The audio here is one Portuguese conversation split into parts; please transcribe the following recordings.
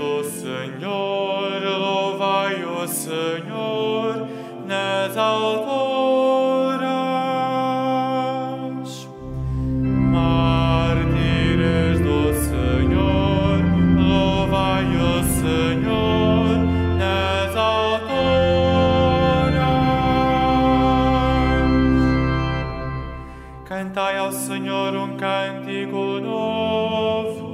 do Senhor, louvai o Senhor nas alturas. Mártires do Senhor, louvai o Senhor nas alturas. Cantai ao Senhor um cântico novo.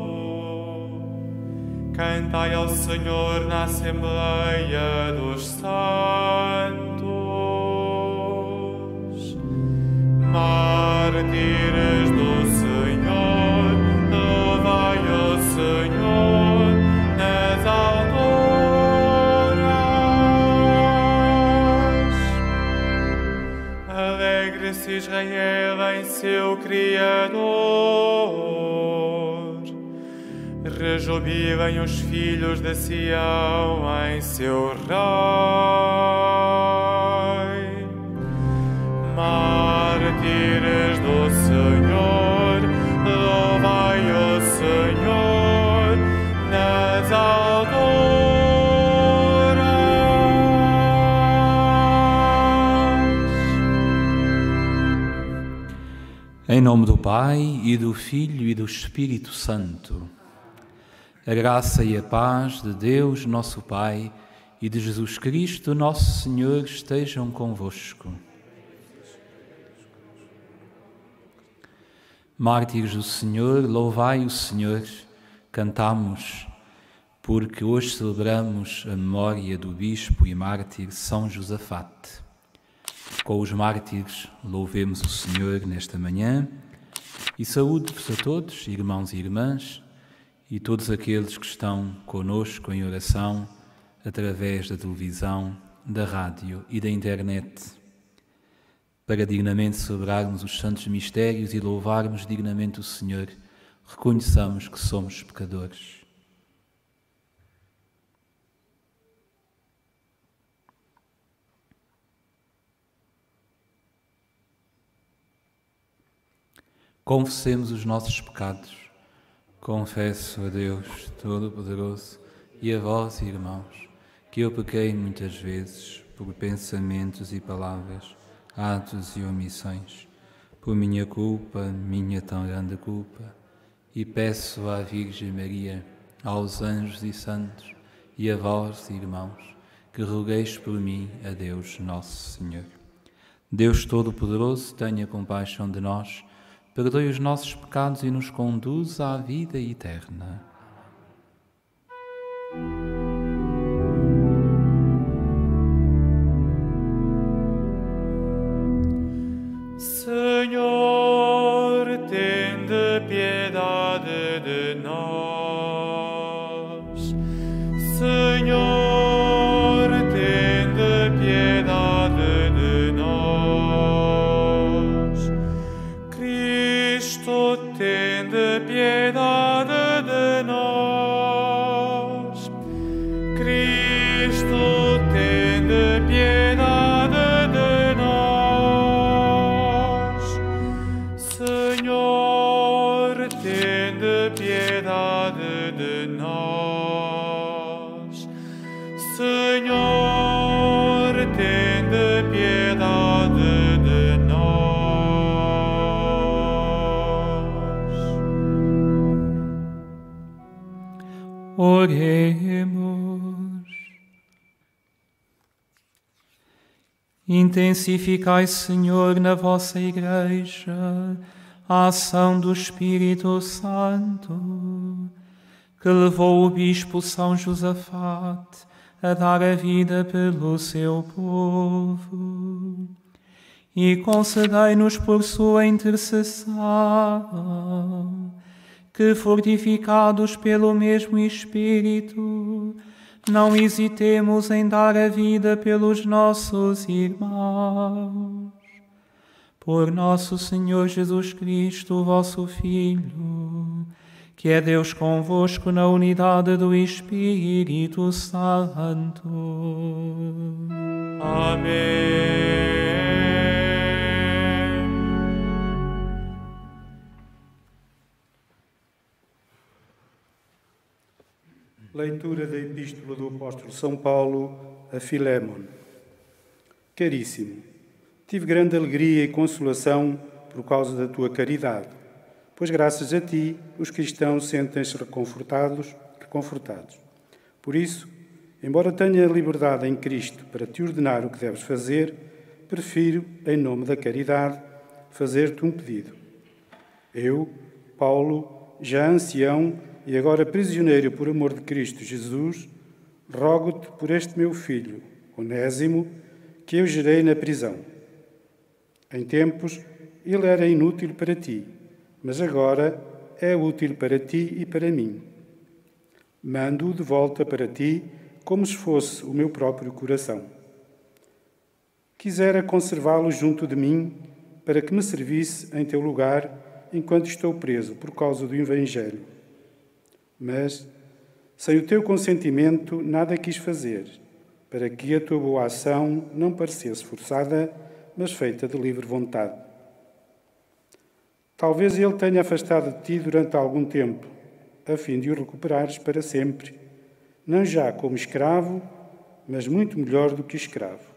Cantai ao Senhor na Assembleia dos Santos. Mártires do Senhor, louvai o Senhor nas alturas. Alegre-se Israel em seu Criador. Rejubilem os filhos de Sião em seu Rei. Mártires do Senhor, louvai o Senhor nas alturas. Em nome do Pai, e do Filho, e do Espírito Santo. A graça e a paz de Deus, nosso Pai, e de Jesus Cristo, nosso Senhor, estejam convosco. Mártires do Senhor, louvai o Senhor, cantamos, porque hoje celebramos a memória do Bispo e Mártir São Josafate. Com os mártires, louvemos o Senhor nesta manhã e saúdo-vos a todos, irmãos e irmãs, e todos aqueles que estão conosco em oração através da televisão, da rádio e da internet, para dignamente celebrarmos os santos mistérios e louvarmos dignamente o Senhor, reconheçamos que somos pecadores. Confessemos os nossos pecados. Confesso a Deus Todo-Poderoso e a vós, irmãos, que eu pequei muitas vezes por pensamentos e palavras, atos e omissões, por minha culpa, minha tão grande culpa, e peço à Virgem Maria, aos anjos e santos, e a vós, irmãos, que rogueis por mim a Deus Nosso Senhor. Deus Todo-Poderoso, tenha compaixão de nós, perdoe os nossos pecados e nos conduz à vida eterna. Senhor, tende piedade de nós. Senhor, tende piedade de nós. Cristo, tende piedade de nós. Cristo, tende piedade de nós. Senhor, tende piedade de nós. Senhor, tende piedade de nós. Oremos. Intensificai, Senhor, na vossa Igreja, a ação do Espírito Santo, que levou o Bispo São Josafate a dar a vida pelo seu povo. E concedei-nos por sua intercessão, que, fortificados pelo mesmo Espírito, não hesitemos em dar a vida pelos nossos irmãos. Por nosso Senhor Jesus Cristo, vosso Filho, que é Deus convosco na unidade do Espírito Santo. Amém. Leitura da Epístola do Apóstolo São Paulo a Filémon. Caríssimo, tive grande alegria e consolação por causa da tua caridade, pois graças a ti os cristãos sentem-se reconfortados. Por isso, embora tenha liberdade em Cristo para te ordenar o que deves fazer, prefiro, em nome da caridade, fazer-te um pedido. Eu, Paulo, já ancião e agora prisioneiro por amor de Cristo Jesus, rogo-te por este meu filho, Onésimo, que eu gerei na prisão. Em tempos, ele era inútil para ti, mas agora é útil para ti e para mim. Mando-o de volta para ti, como se fosse o meu próprio coração. Quisera conservá-lo junto de mim, para que me servisse em teu lugar, enquanto estou preso por causa do Evangelho. Mas, sem o teu consentimento, nada quis fazer, para que a tua boa ação não parecesse forçada, mas feita de livre vontade. Talvez ele tenha afastado de ti durante algum tempo, a fim de o recuperares para sempre, não já como escravo, mas muito melhor do que escravo,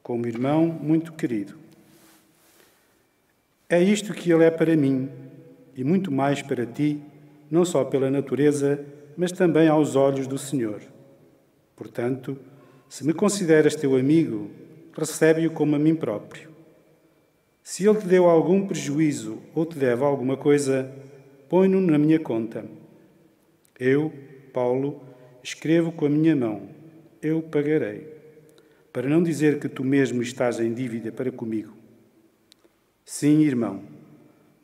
como irmão muito querido. É isto que ele é para mim, e muito mais para ti, não só pela natureza, mas também aos olhos do Senhor. Portanto, se me consideras teu amigo, recebe-o como a mim próprio. Se ele te deu algum prejuízo ou te deve alguma coisa, põe-no na minha conta. Eu, Paulo, escrevo com a minha mão, eu pagarei, para não dizer que tu mesmo estás em dívida para comigo. Sim, irmão,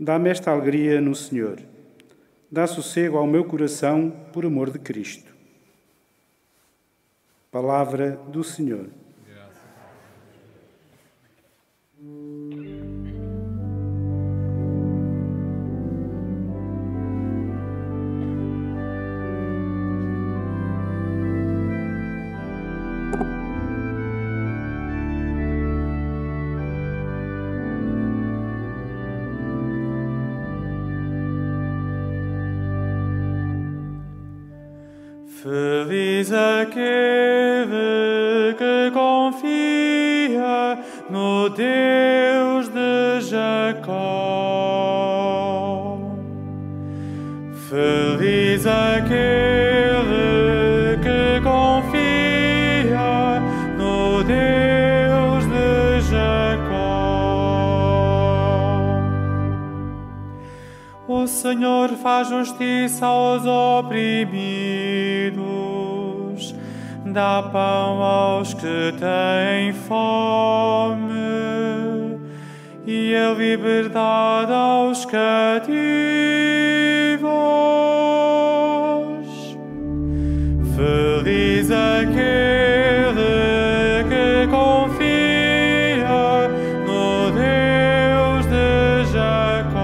dá-me esta alegria no Senhor. Dá sossego ao meu coração por amor de Cristo. Palavra do Senhor. Feliz aquele que confia no Deus de Jacó. Feliz aquele que confia no Deus de Jacó. O Senhor faz justiça aos oprimidos, dá pão aos que têm fome e a liberdade aos cativos. Feliz aquele que confia no Deus de Jacó.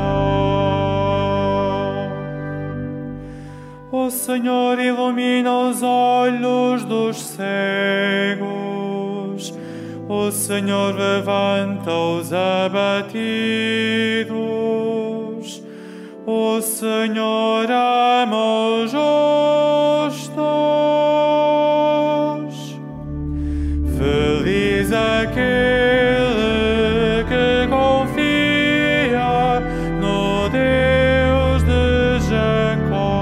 O Senhor ilumina os olhos dos cegos, o Senhor levanta os abatidos, o Senhor ama os justos. Feliz aquele que confia no Deus de Jacó.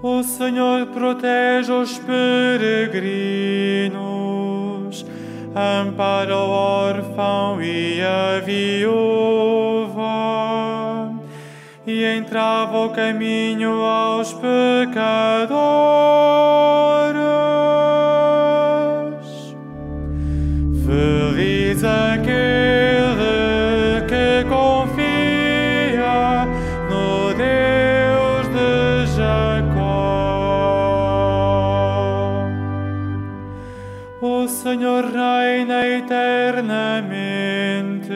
O Senhor protege os peregrinos, ampara o órfão e a viúva, e entrava o caminho aos pecadores. Feliz aquele que confia no Deus de Jacó. O Senhor reina eternamente,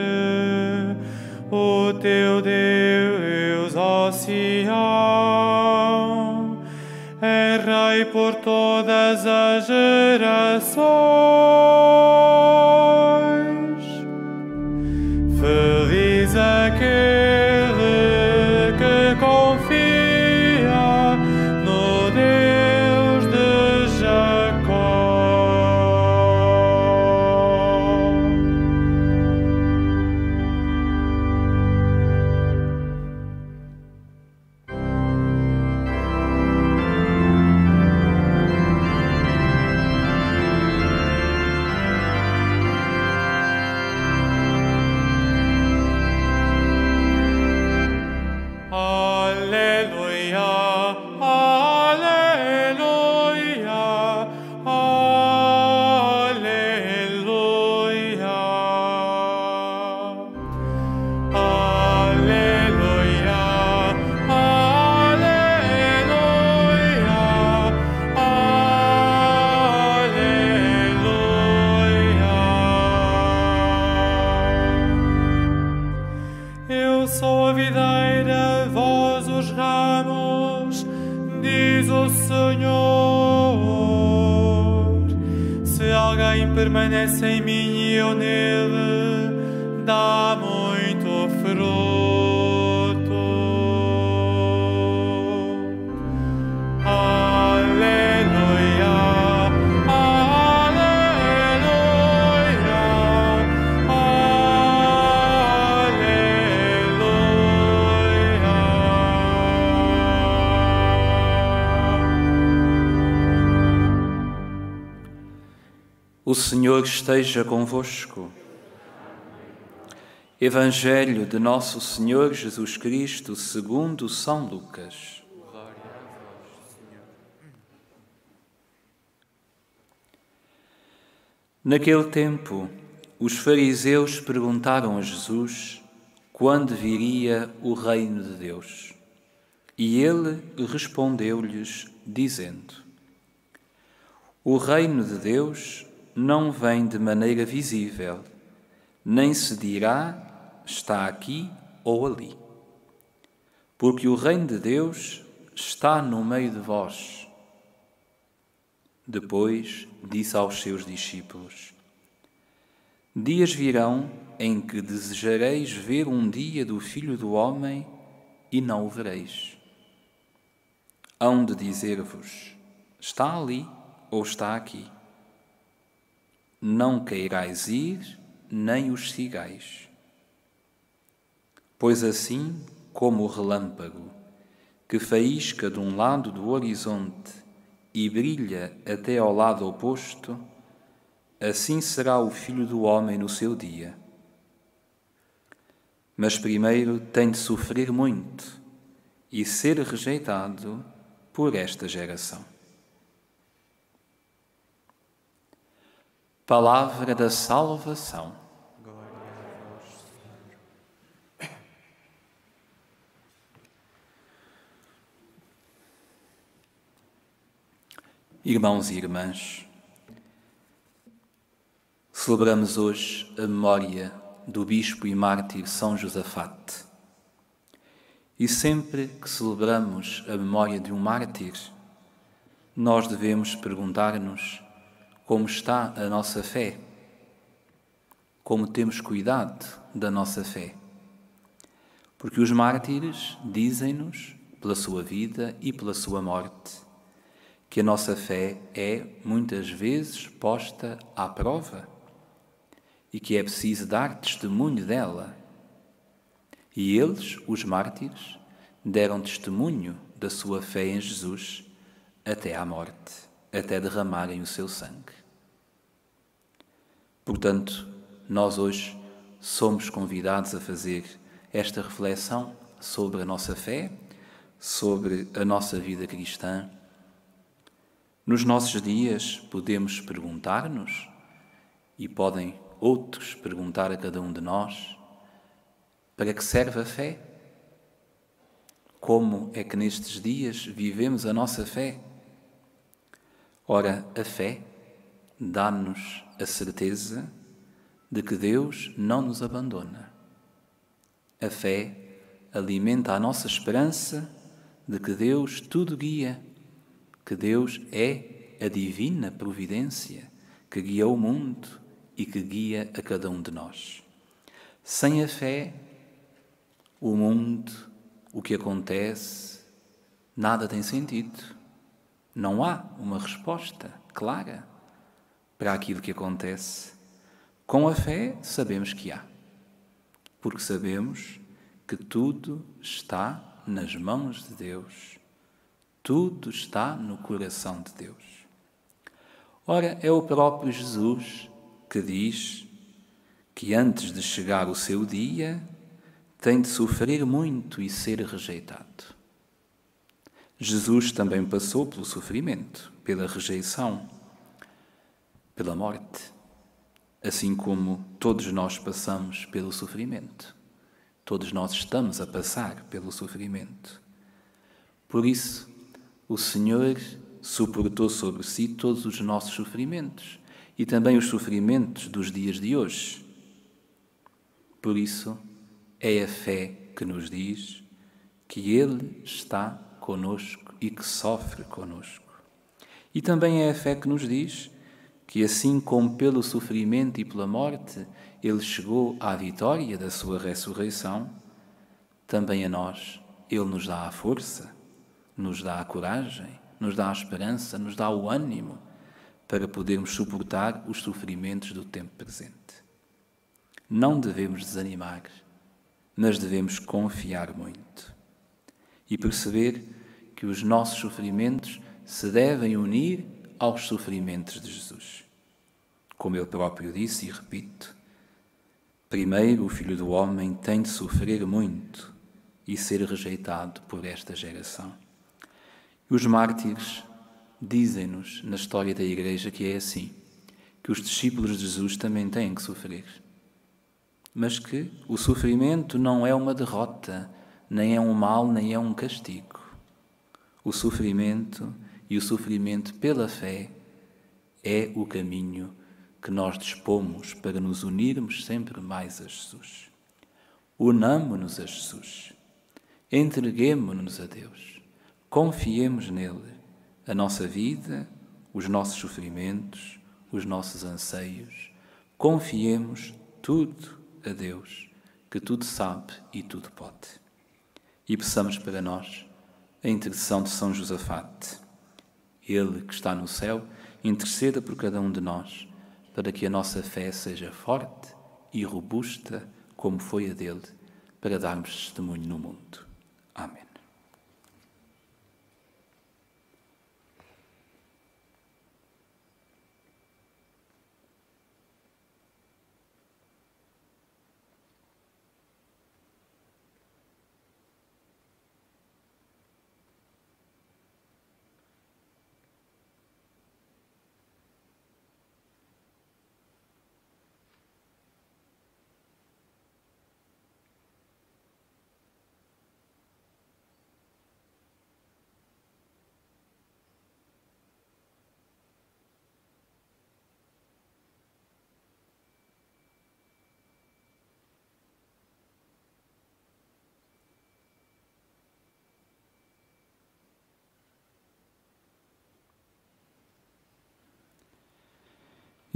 o teu Deus, ó Sião, é Rei por todas as gerações. Feliz aquele que confia diz o Senhor: se alguém permanece em mim e eu nele, dá muito fruto. O Senhor esteja convosco. Evangelho de Nosso Senhor Jesus Cristo segundo São Lucas. Naquele tempo, os fariseus perguntaram a Jesus quando viria o reino de Deus. E ele respondeu-lhes, dizendo: o reino de Deus não vem de maneira visível, nem se dirá está aqui ou ali. Porque o reino de Deus está no meio de vós. Depois disse aos seus discípulos: dias virão em que desejareis ver um dia do Filho do Homem e não o vereis. Hão de dizer-vos: está ali ou está aqui. Não queirais ir, nem os sigais. Pois assim como o relâmpago, que faísca de um lado do horizonte e brilha até ao lado oposto, assim será o Filho do Homem no seu dia. Mas primeiro tem de sofrer muito e ser rejeitado por esta geração. Palavra da salvação. Irmãos e irmãs, celebramos hoje a memória do bispo e mártir São Josafate. E sempre que celebramos a memória de um mártir, nós devemos perguntar-nos como está a nossa fé, como temos cuidado da nossa fé. Porque os mártires dizem-nos, pela sua vida e pela sua morte, que a nossa fé é, muitas vezes, posta à prova e que é preciso dar testemunho dela. E eles, os mártires, deram testemunho da sua fé em Jesus até à morte, até derramarem o seu sangue. Portanto, nós hoje somos convidados a fazer esta reflexão sobre a nossa fé, sobre a nossa vida cristã. Nos nossos dias podemos perguntar-nos, e podem outros perguntar a cada um de nós, para que serve a fé? Como é que nestes dias vivemos a nossa fé? Ora, a fé dá-nos a certeza de que Deus não nos abandona. A fé alimenta a nossa esperança de que Deus tudo guia, que Deus é a divina providência que guia o mundo e que guia a cada um de nós. Sem a fé, o mundo, o que acontece, nada tem sentido. Não há uma resposta clara para aquilo que acontece. Com a fé, sabemos que há, porque sabemos que tudo está nas mãos de Deus, tudo está no coração de Deus. Ora, é o próprio Jesus que diz que antes de chegar o seu dia, tem de sofrer muito e ser rejeitado. Jesus também passou pelo sofrimento, pela rejeição, pela morte, assim como todos nós passamos pelo sofrimento. Todos nós estamos a passar pelo sofrimento. Por isso, o Senhor suportou sobre si todos os nossos sofrimentos e também os sofrimentos dos dias de hoje. Por isso, é a fé que nos diz que Ele está conosco e que sofre conosco. E também é a fé que nos diz que assim como pelo sofrimento e pela morte Ele chegou à vitória da sua ressurreição, também a nós Ele nos dá a força, nos dá a coragem, nos dá a esperança, nos dá o ânimo para podermos suportar os sofrimentos do tempo presente. Não devemos desanimar, mas devemos confiar muito e perceber que os nossos sofrimentos se devem unir aos sofrimentos de Jesus. Como Ele próprio disse, e repito, primeiro o Filho do Homem tem de sofrer muito e ser rejeitado por esta geração. E os mártires dizem-nos na história da Igreja que é assim, que os discípulos de Jesus também têm que sofrer, mas que o sofrimento não é uma derrota, nem é um mal, nem é um castigo. O sofrimento e o sofrimento pela fé é o caminho que nós dispomos para nos unirmos sempre mais a Jesus. Unamo-nos a Jesus, entreguemo-nos a Deus, confiemos nele, a nossa vida, os nossos sofrimentos, os nossos anseios, confiemos tudo a Deus, que tudo sabe e tudo pode. E peçamos para nós a intercessão de São Josafate. Ele que está no céu, interceda por cada um de nós, para que a nossa fé seja forte e robusta, como foi a dele, para darmos testemunho no mundo. Amém.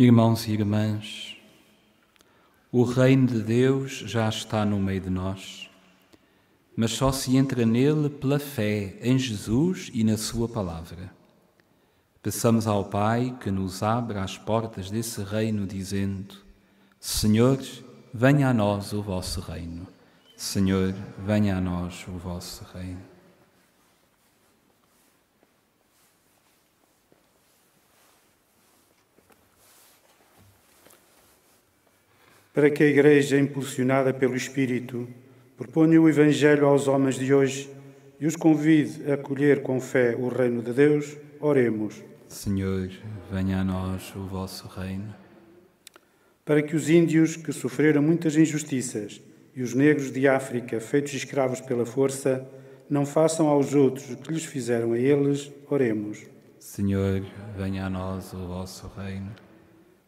Irmãos e irmãs, o reino de Deus já está no meio de nós, mas só se entra nele pela fé em Jesus e na sua palavra. Peçamos ao Pai que nos abra as portas desse reino, dizendo: Senhor, venha a nós o vosso reino. Senhor, venha a nós o vosso reino. Para que a Igreja, impulsionada pelo Espírito, proponha o Evangelho aos homens de hoje e os convide a acolher com fé o reino de Deus, oremos. Senhor, venha a nós o vosso reino. Para que os índios que sofreram muitas injustiças e os negros de África, feitos escravos pela força, não façam aos outros o que lhes fizeram a eles, oremos. Senhor, venha a nós o vosso reino.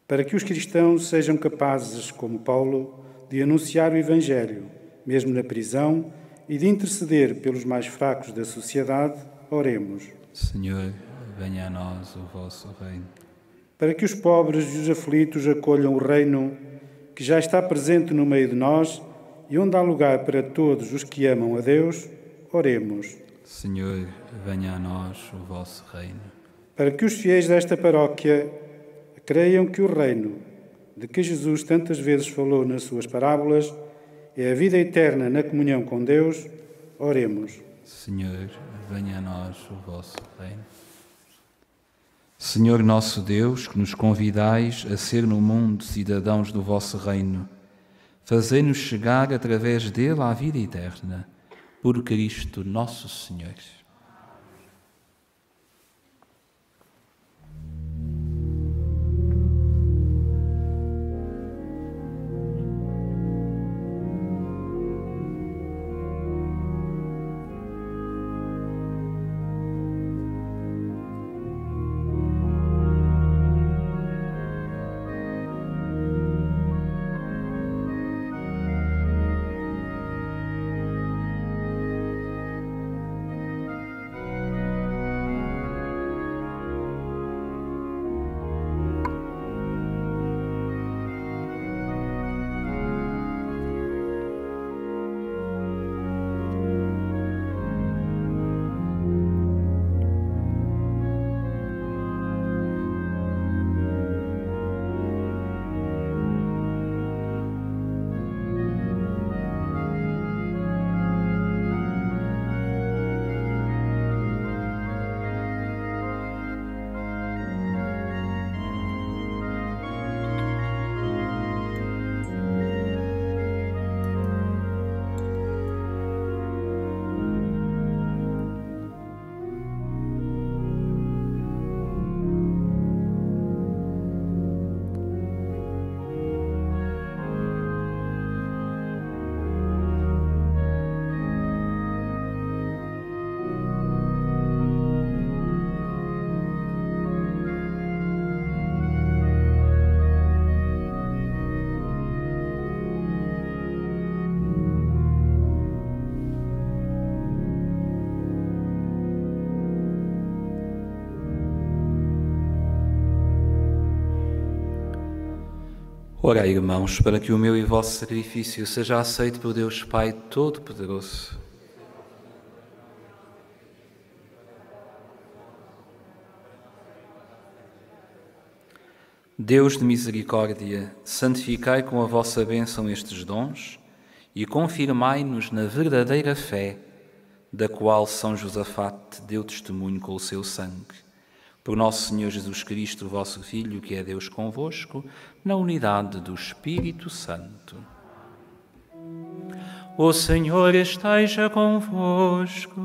Para que os cristãos sejam capazes, como Paulo, de anunciar o Evangelho, mesmo na prisão, e de interceder pelos mais fracos da sociedade, oremos. Senhor, venha a nós o vosso reino. Para que os pobres e os aflitos acolham o reino que já está presente no meio de nós e onde há lugar para todos os que amam a Deus, oremos. Senhor, venha a nós o vosso reino. Para que os fiéis desta paróquia creiam que o reino, de que Jesus tantas vezes falou nas suas parábolas, é a vida eterna na comunhão com Deus, oremos. Senhor, venha a nós o vosso reino. Senhor nosso Deus, que nos convidais a ser no mundo cidadãos do vosso reino, fazei-nos chegar através dele à vida eterna, por Cristo nosso Senhor. Orai, irmãos, para que o meu e o vosso sacrifício seja aceito por Deus Pai Todo-Poderoso. Deus de misericórdia, santificai com a vossa bênção estes dons e confirmai-nos na verdadeira fé, da qual São Josafate deu testemunho com o seu sangue. Por nosso Senhor Jesus Cristo, vosso Filho, que é Deus convosco, na unidade do Espírito Santo. O Senhor esteja convosco.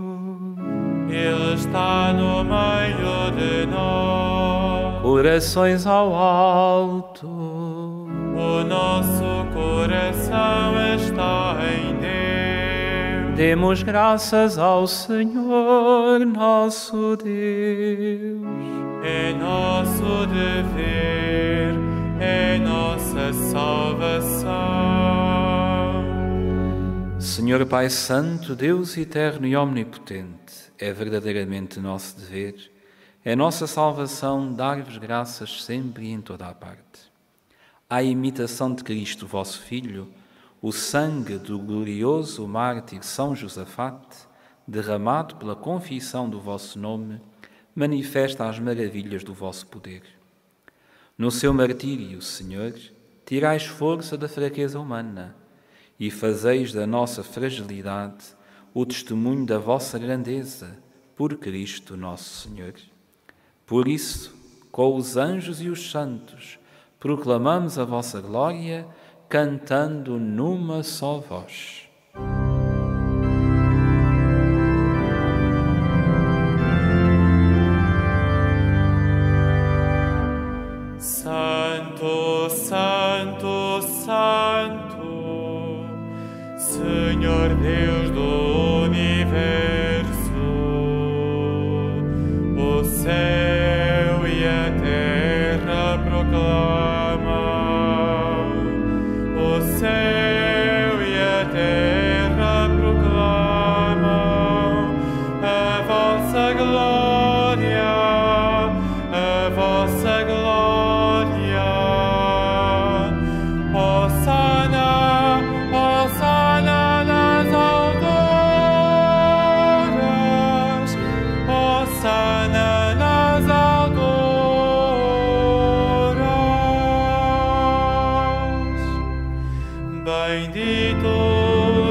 Ele está no meio de nós. Corações ao alto. O nosso coração está em Deus. Demos graças ao Senhor, nosso Deus. É nosso dever, é nossa salvação. Senhor Pai Santo, Deus eterno e omnipotente, é verdadeiramente nosso dever, é nossa salvação dar-vos graças sempre e em toda a parte. À imitação de Cristo, vosso Filho, o sangue do glorioso mártir São Josafate, derramado pela confissão do vosso nome, manifesta as maravilhas do vosso poder. No seu martírio, Senhor, tirais força da fraqueza humana e fazeis da nossa fragilidade o testemunho da vossa grandeza, por Cristo nosso Senhor. Por isso, com os anjos e os santos, proclamamos a vossa glória, cantando numa só voz. Santo, Santo, Santo, Senhor Deus do universo, o céu e a terra proclamam, o céu e a terra proclamam a vossa glória, a vossa glória. Hosana, Hosana nas alturas, Hosana nas alturas. Bendito,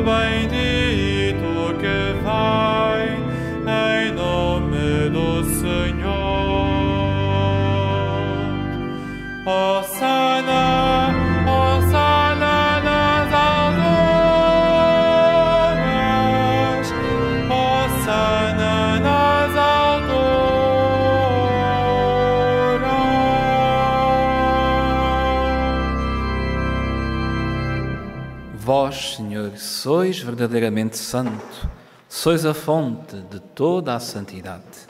bendito que vai em nome do Senhor. Hosana, Hosana nas alturas, Hosana nas alturas. Vós, Senhor, sois verdadeiramente santo, sois a fonte de toda a santidade.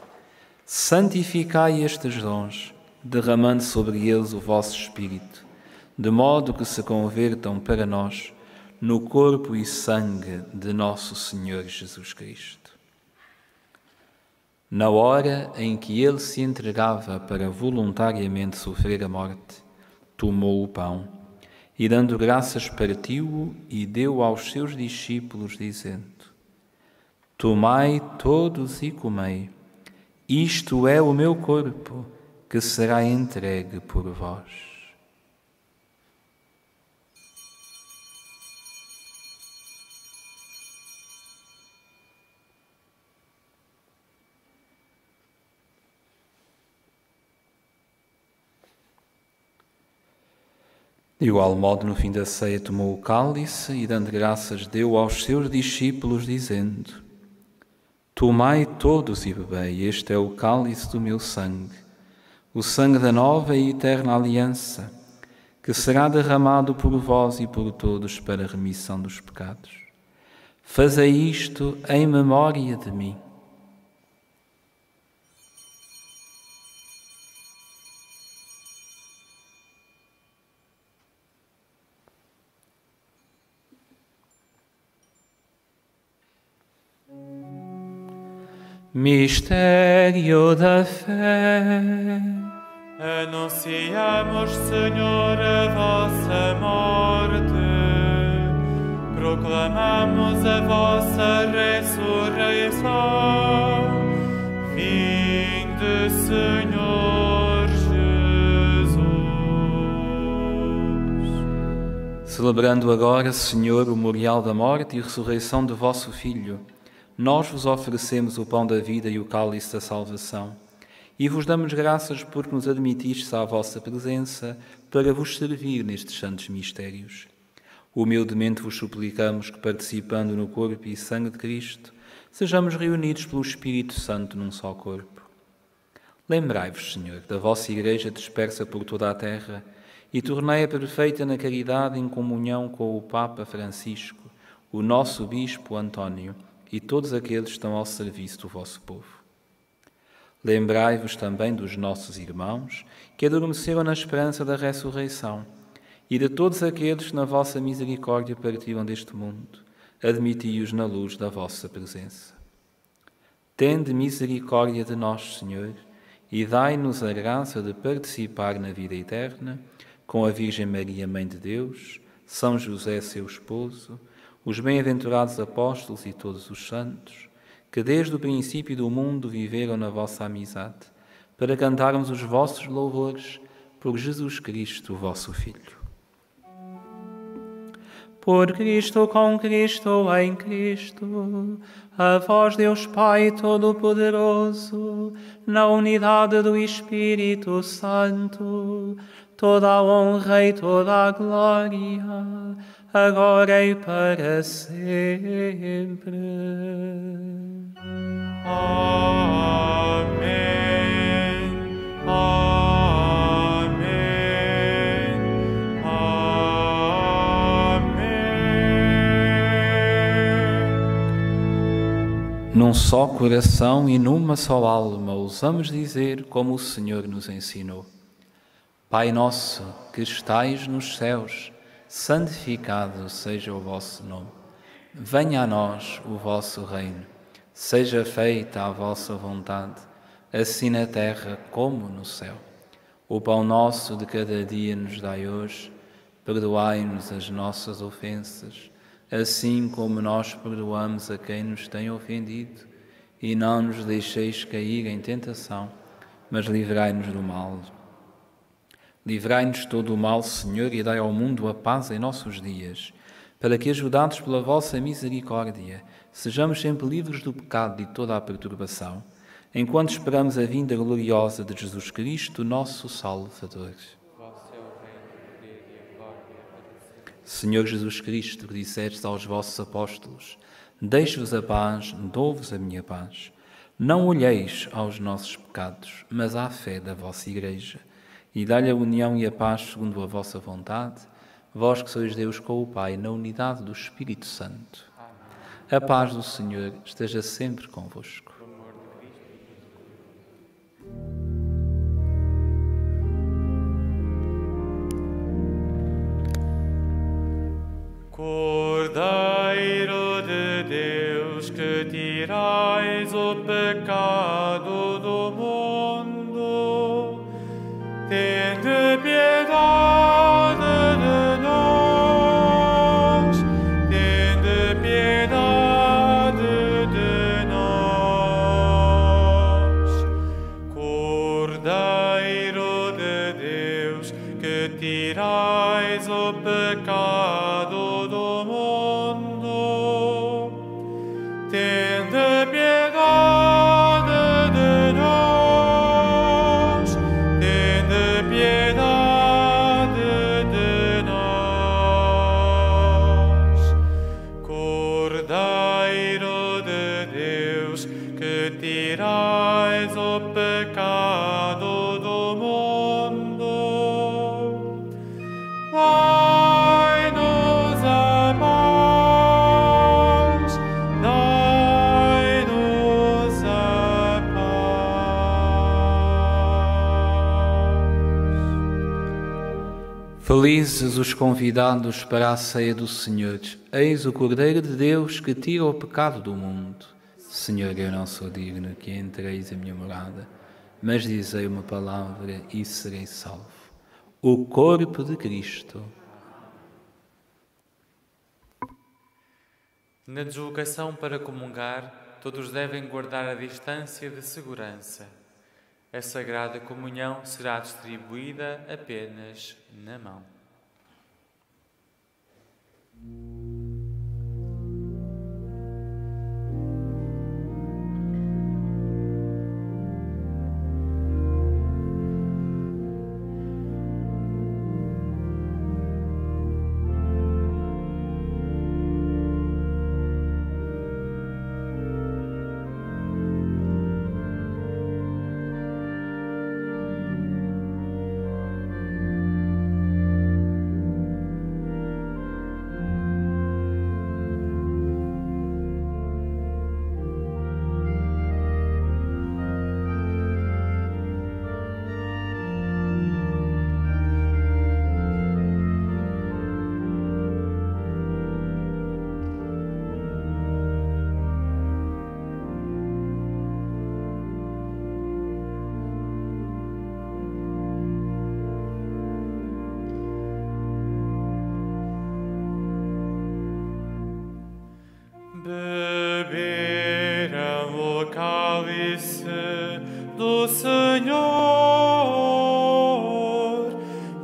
Santificai estes dons, derramando sobre eles o vosso Espírito, de modo que se convertam para nós no corpo e sangue de nosso Senhor Jesus Cristo. Na hora em que ele se entregava para voluntariamente sofrer a morte, tomou o pão e, dando graças, partiu-o e deu aos seus discípulos, dizendo: Tomai todos e comei, isto é o meu corpo, que será entregue por vós. De igual modo, no fim da ceia, tomou o cálice e, dando graças, deu aos seus discípulos, dizendo: Tomai todos e bebei, este é o cálice do meu sangue, o sangue da nova e eterna aliança, que será derramado por vós e por todos para a remissão dos pecados. Fazei isto em memória de mim. Mistério da fé. Anunciamos, Senhor, a vossa morte, proclamamos a vossa ressurreição. Vinde, Senhor Jesus. Celebrando agora, Senhor, o memorial da morte e ressurreição de vosso Filho, nós vos oferecemos o pão da vida e o cálice da salvação. E vos damos graças porque nos admitistes à vossa presença para vos servir nestes santos mistérios. Humildemente vos suplicamos que, participando no corpo e sangue de Cristo, sejamos reunidos pelo Espírito Santo num só corpo. Lembrai-vos, Senhor, da vossa Igreja dispersa por toda a terra e tornei-a perfeita na caridade em comunhão com o Papa Francisco, o nosso Bispo António e todos aqueles que estão ao serviço do vosso povo. Lembrai-vos também dos nossos irmãos que adormeceram na esperança da ressurreição e de todos aqueles que na vossa misericórdia partiram deste mundo. Admiti-os na luz da vossa presença. Tende misericórdia de nós, Senhor, e dai-nos a graça de participar na vida eterna com a Virgem Maria, Mãe de Deus, São José, seu esposo, os bem-aventurados apóstolos e todos os santos, que desde o princípio do mundo viveram na vossa amizade, para cantarmos os vossos louvores por Jesus Cristo, vosso Filho. Por Cristo, com Cristo, em Cristo, a vós, Deus Pai Todo-Poderoso, na unidade do Espírito Santo, toda a honra e toda a glória, agora e para sempre. Amém. Amém. Amém. Num só coração e numa só alma, ousamos dizer como o Senhor nos ensinou. Pai nosso, que estais nos céus, santificado seja o vosso nome. Venha a nós o vosso reino. Seja feita a vossa vontade, assim na terra como no céu. O pão nosso de cada dia nos dai hoje. Perdoai-nos as nossas ofensas, assim como nós perdoamos a quem nos tem ofendido. E não nos deixeis cair em tentação, mas livrai-nos do mal. Livrai-nos todo o mal, Senhor, e dai ao mundo a paz em nossos dias, para que, ajudados pela vossa misericórdia, sejamos sempre livres do pecado e de toda a perturbação, enquanto esperamos a vinda gloriosa de Jesus Cristo, nosso Salvador. Senhor Jesus Cristo, que dissestes aos vossos apóstolos, deixo-vos a paz, dou-vos a minha paz. Não olheis aos nossos pecados, mas à fé da vossa Igreja, e dai-lhe a união e a paz segundo a vossa vontade, vós que sois Deus com o Pai, na unidade do Espírito Santo. A paz do Senhor esteja sempre convosco. Cordeiro de Deus, que tirais o pecado do mundo, tende piedade de nós, tende piedade de nós. Cordeiro de Deus, que tirais o pecado do mundo, tende piedade de nós, tende piedade de nós. Cordeiro de Deus, que tirais o pecado do mundo, dai-nos a paz, dai-nos a paz. Felizes os convidados para a ceia do Senhor. Eis o Cordeiro de Deus que tira o pecado do mundo. Senhor, eu não sou digno que entreis a minha morada, mas dizei uma palavra e serei salvo. O corpo de Cristo. Na deslocação para comungar, todos devem guardar a distância de segurança. A Sagrada Comunhão será distribuída apenas na mão. Beberam o cálice do Senhor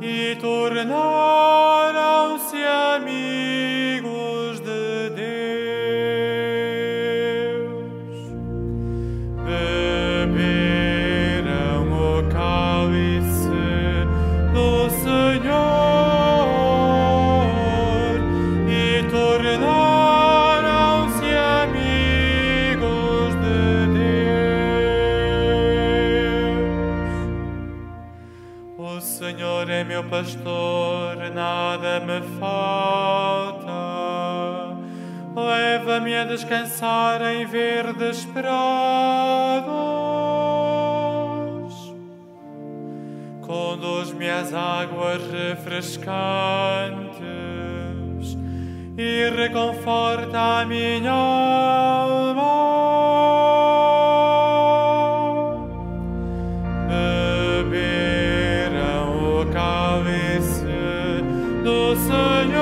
e tornaram-se amigos de Deus. Beberam o cálice do Senhor e tornaram-se amigos de Deus. O Senhor é meu pastor, nada me falta. Leva-me a descansar em verdes prados. Conduz-me às águas refrescantes e reconforta a minha alma. Beberam o cálice do Senhor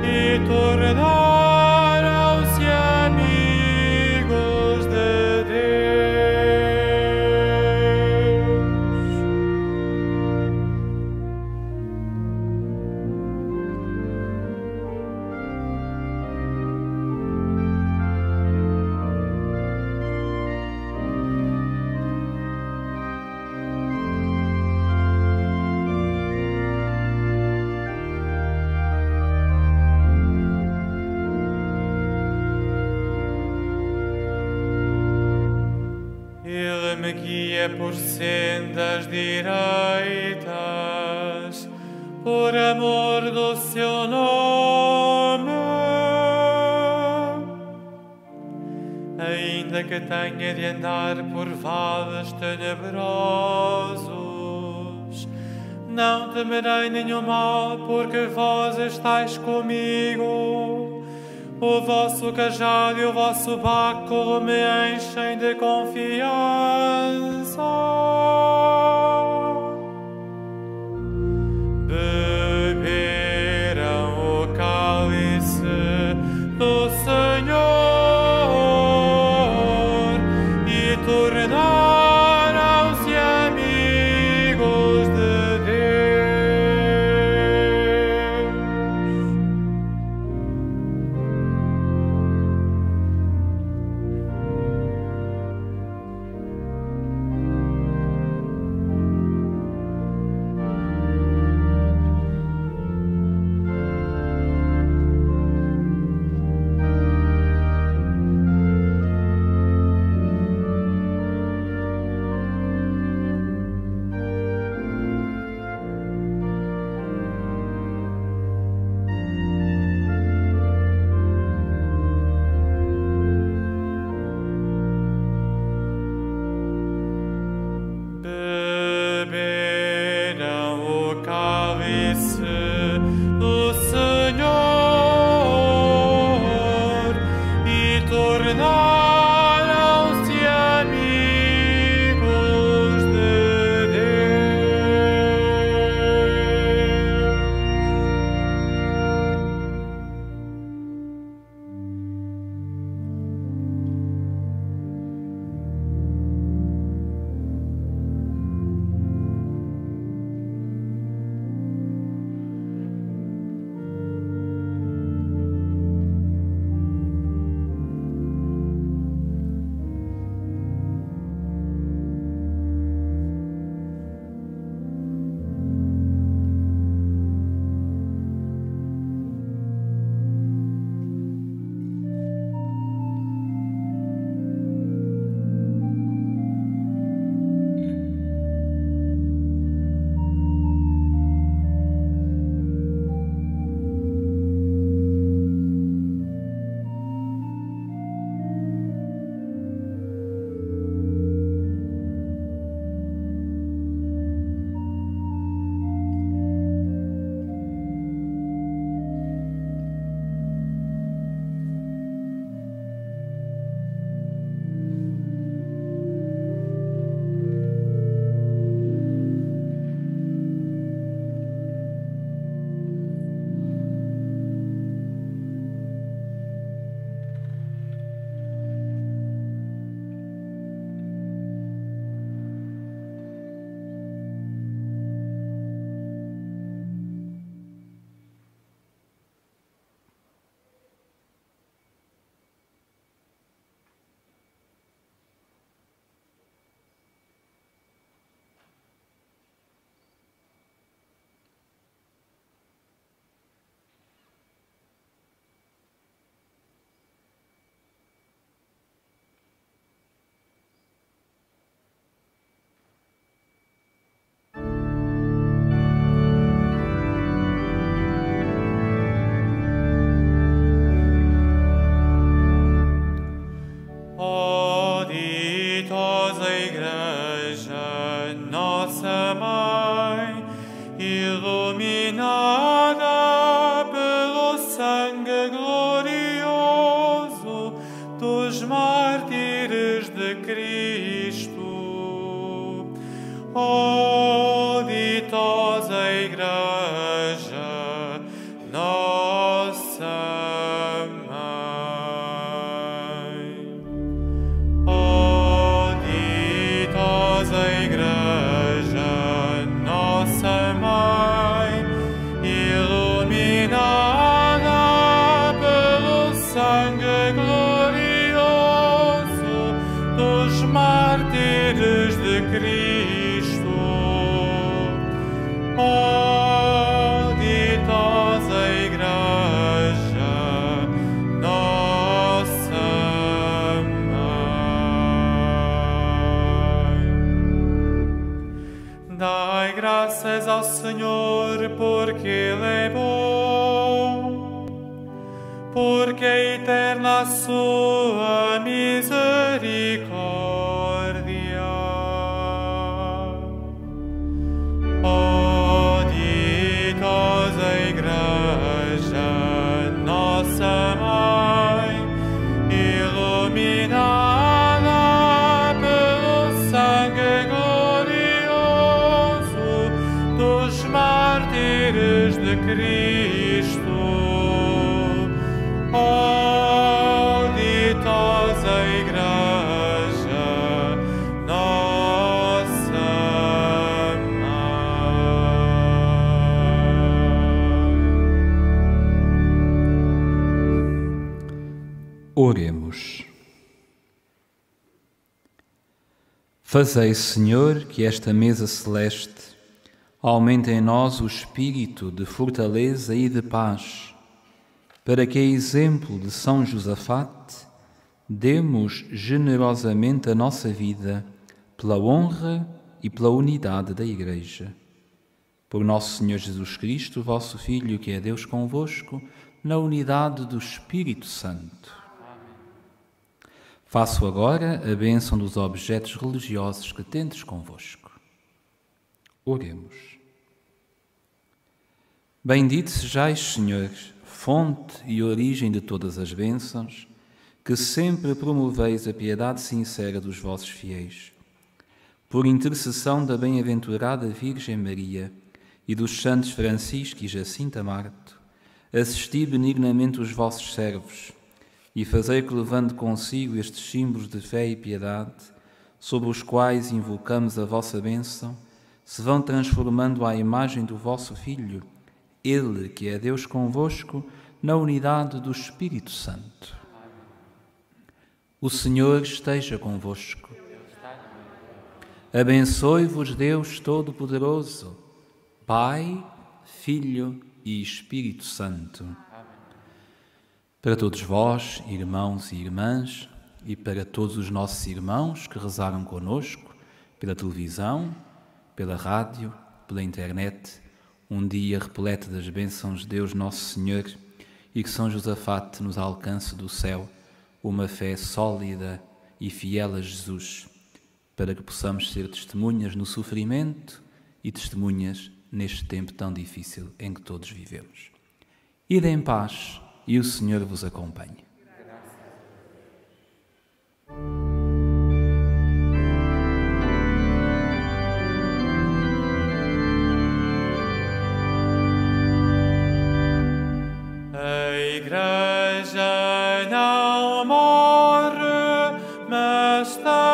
e tornaram-se amigos de Deus. Ele me guia por sendas direitas, por amor do seu nome. Ainda que tenha de andar por vales tenebrosos, não temerei nenhum mal, porque vós estáis comigo. O vosso cajado e o vosso báculo me enchem de confiança. Beberam o cálice do Senhor e tornaram-se amigos de Deus. Ó ditosa Igreja, nossa Mãe, iluminada pelo sangue glorioso dos mártires de Cristo. Ó ditosa Igreja, nossa Mãe. Ó ditosa Igreja, nossa Mãe, iluminada pelo sangue glorioso dos mártires de Cristo. Ó ditosa Igreja, nossa Mãe. Dai graças ao Senhor, porque Ele é bom, porque é eterna a sua misericórdia. Ó ditosa Igreja, nossa Mãe, iluminada pelo sangue glorioso dos mártires de Cristo. Ó ditosa Igreja, nossa Mãe. Oremos. Fazei, Senhor, que esta mesa celeste aumente em nós o espírito de fortaleza e de paz, para que, a exemplo de São Josafate, demos generosamente a nossa vida pela honra e pela unidade da Igreja. Por nosso Senhor Jesus Cristo, vosso Filho, que é Deus convosco, na unidade do Espírito Santo. Faço agora a bênção dos objetos religiosos que tendes convosco. Oremos. Bendito sejais, Senhor, fonte e origem de todas as bênçãos, que sempre promoveis a piedade sincera dos vossos fiéis. Por intercessão da bem-aventurada Virgem Maria e dos santos Francisco e Jacinta Marto, assisti benignamente os vossos servos e fazei que, levando consigo estes símbolos de fé e piedade, sobre os quais invocamos a vossa bênção, se vão transformando à imagem do vosso Filho, Ele, que é Deus convosco, na unidade do Espírito Santo. O Senhor esteja convosco. Abençoe-vos Deus Todo-Poderoso, Pai, Filho e Espírito Santo. Para todos vós, irmãos e irmãs, e para todos os nossos irmãos que rezaram conosco, pela televisão, pela rádio, pela internet, um dia repleto das bênçãos de Deus Nosso Senhor, e que São Josafate nos alcance do céu uma fé sólida e fiel a Jesus, para que possamos ser testemunhas no sofrimento e testemunhas neste tempo tão difícil em que todos vivemos. Ide em paz e o Senhor vos acompanhe. A Igreja não morre, mas está